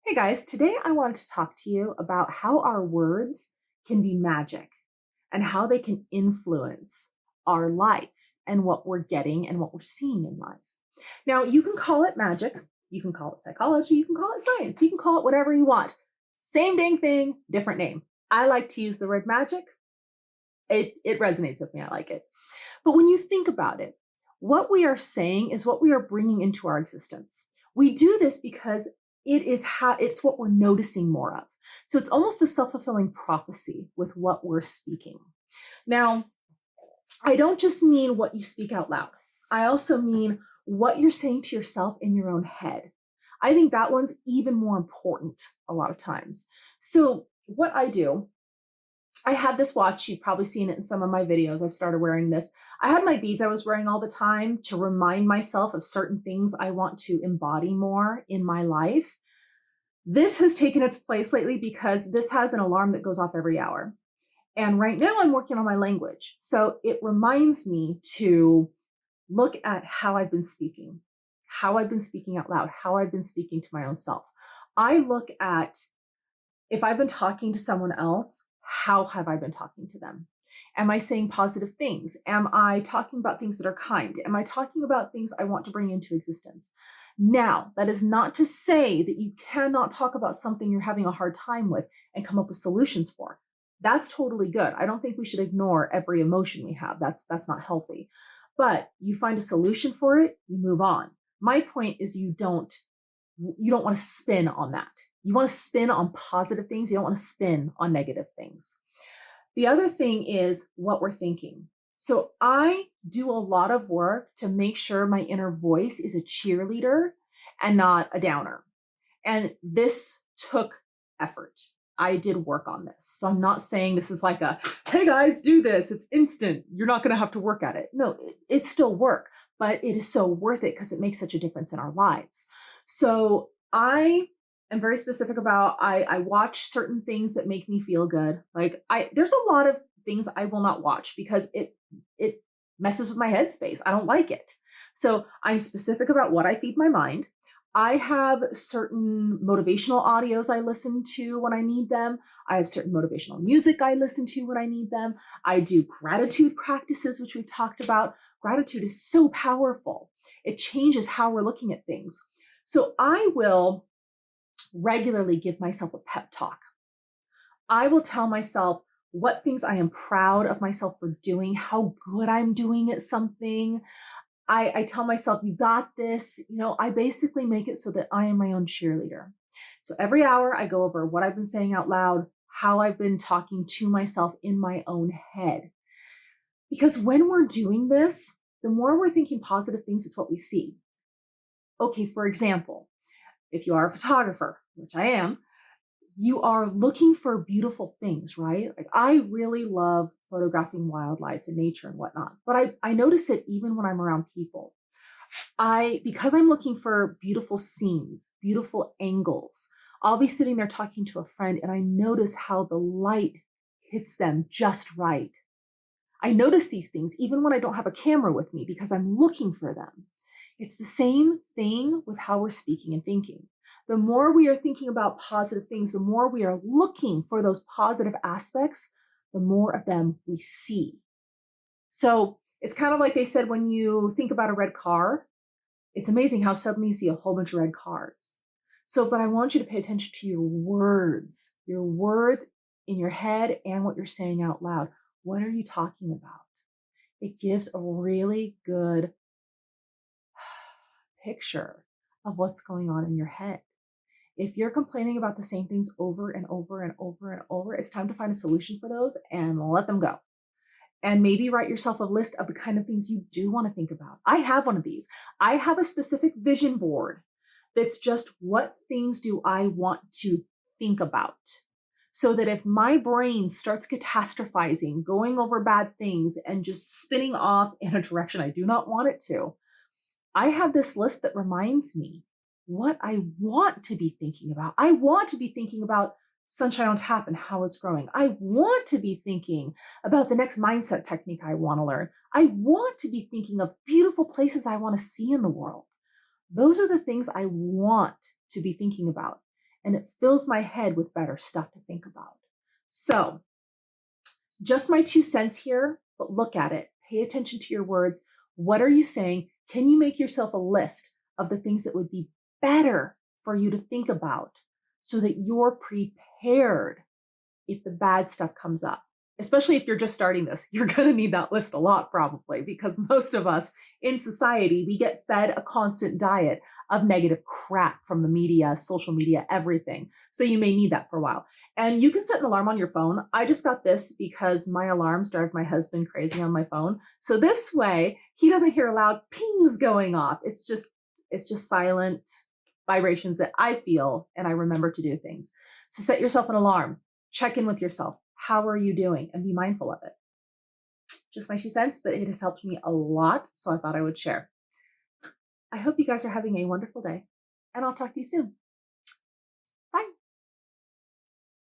Hey guys, today I wanted to talk to you about how our words can be magic and how they can influence our life and what we're getting and what we're seeing in life. Now, you can call it magic, you can call it psychology, you can call it science, you can call it whatever you want. Same dang thing, different name. I like to use the word magic. It resonates with me. I like it. But when you think about it, what we are saying is what we are bringing into our existence. We do this because it's what we're noticing more of. So it's almost a self-fulfilling prophecy with what we're speaking. Now, I don't just mean what you speak out loud. I also mean what you're saying to yourself in your own head. I think that one's even more important a lot of times. So what I do, I had this watch. You've probably seen it in some of my videos. I've started wearing this. I had my beads I was wearing all the time to remind myself of certain things I want to embody more in my life. This has taken its place lately because this has an alarm that goes off every hour. And right now I'm working on my language. So it reminds me to look at how I've been speaking, how I've been speaking out loud, how I've been speaking to my own self. I look at if I've been talking to someone else, how have I been talking to them? Am I saying positive things? Am I talking about things that are kind? Am I talking about things I want to bring into existence? Now, that is not to say that you cannot talk about something you're having a hard time with and come up with solutions for. That's totally good. I don't think we should ignore every emotion we have. That's not healthy. But you find a solution for it, you move on. My point is you don't want to spin on that. You want to spin on positive things. You don't want to spin on negative things. The other thing is what we're thinking. So I do a lot of work to make sure my inner voice is a cheerleader and not a downer. And this took effort. I did work on this. So I'm not saying this is like hey guys, do this. It's instant. You're not going to have to work at it. No, it's still work, but it is so worth it because it makes such a difference in our lives. So I am very specific about, I watch certain things that make me feel good. There's a lot of things I will not watch because it messes with my headspace. I don't like it. So I'm specific about what I feed my mind. I have certain motivational audios I listen to when I need them. I have certain motivational music I listen to when I need them. I do gratitude practices, which we've talked about. Gratitude is so powerful. It changes how we're looking at things. So I will regularly give myself a pep talk. I will tell myself what things I am proud of myself for doing, how good I'm doing at something. I tell myself, you got this. I basically make it so that I am my own cheerleader. So every hour I go over what I've been saying out loud, how I've been talking to myself in my own head. Because when we're doing this, the more we're thinking positive things, it's what we see. Okay, for example, if you are a photographer, which I am, you are looking for beautiful things, right? Like I really love photographing wildlife and nature and whatnot, but I notice it even when I'm around people. Because I'm looking for beautiful scenes, beautiful angles, I'll be sitting there talking to a friend and I notice how the light hits them just right. I notice these things even when I don't have a camera with me because I'm looking for them. It's the same thing with how we're speaking and thinking. The more we are thinking about positive things, the more we are looking for those positive aspects, the more of them we see. So it's kind of like they said when you think about a red car, it's amazing how suddenly you see a whole bunch of red cars. So, but I want you to pay attention to your words in your head and what you're saying out loud. What are you talking about? It gives a really good picture of what's going on in your head. If you're complaining about the same things over and over and over and over, it's time to find a solution for those and let them go. And maybe write yourself a list of the kind of things you do want to think about. I have one of these. I have a specific vision board that's just what things do I want to think about. So that if my brain starts catastrophizing, going over bad things, and just spinning off in a direction I do not want it to, I have this list that reminds me what I want to be thinking about. I want to be thinking about sunshine on tap and how it's growing. I want to be thinking about the next mindset technique I want to learn. I want to be thinking of beautiful places I want to see in the world. Those are the things I want to be thinking about. and it fills my head with better stuff to think about. So, just my 2 cents here, but look at it. Pay attention to your words. What are you saying? Can you make yourself a list of the things that would be better for you to think about so that you're prepared if the bad stuff comes up? Especially if you're just starting this, you're going to need that list a lot probably, because most of us in society, we get fed a constant diet of negative crap from the media, social media, everything. So you may need that for a while. And you can set an alarm on your phone. I just got this because my alarms drive my husband crazy on my phone. So this way he doesn't hear loud pings going off. It's just silent vibrations that I feel and I remember to do things. So set yourself an alarm. Check in with yourself. How are you doing? And be mindful of it. Just my 2 cents, but it has helped me a lot. So I thought I would share. I hope you guys are having a wonderful day, and I'll talk to you soon.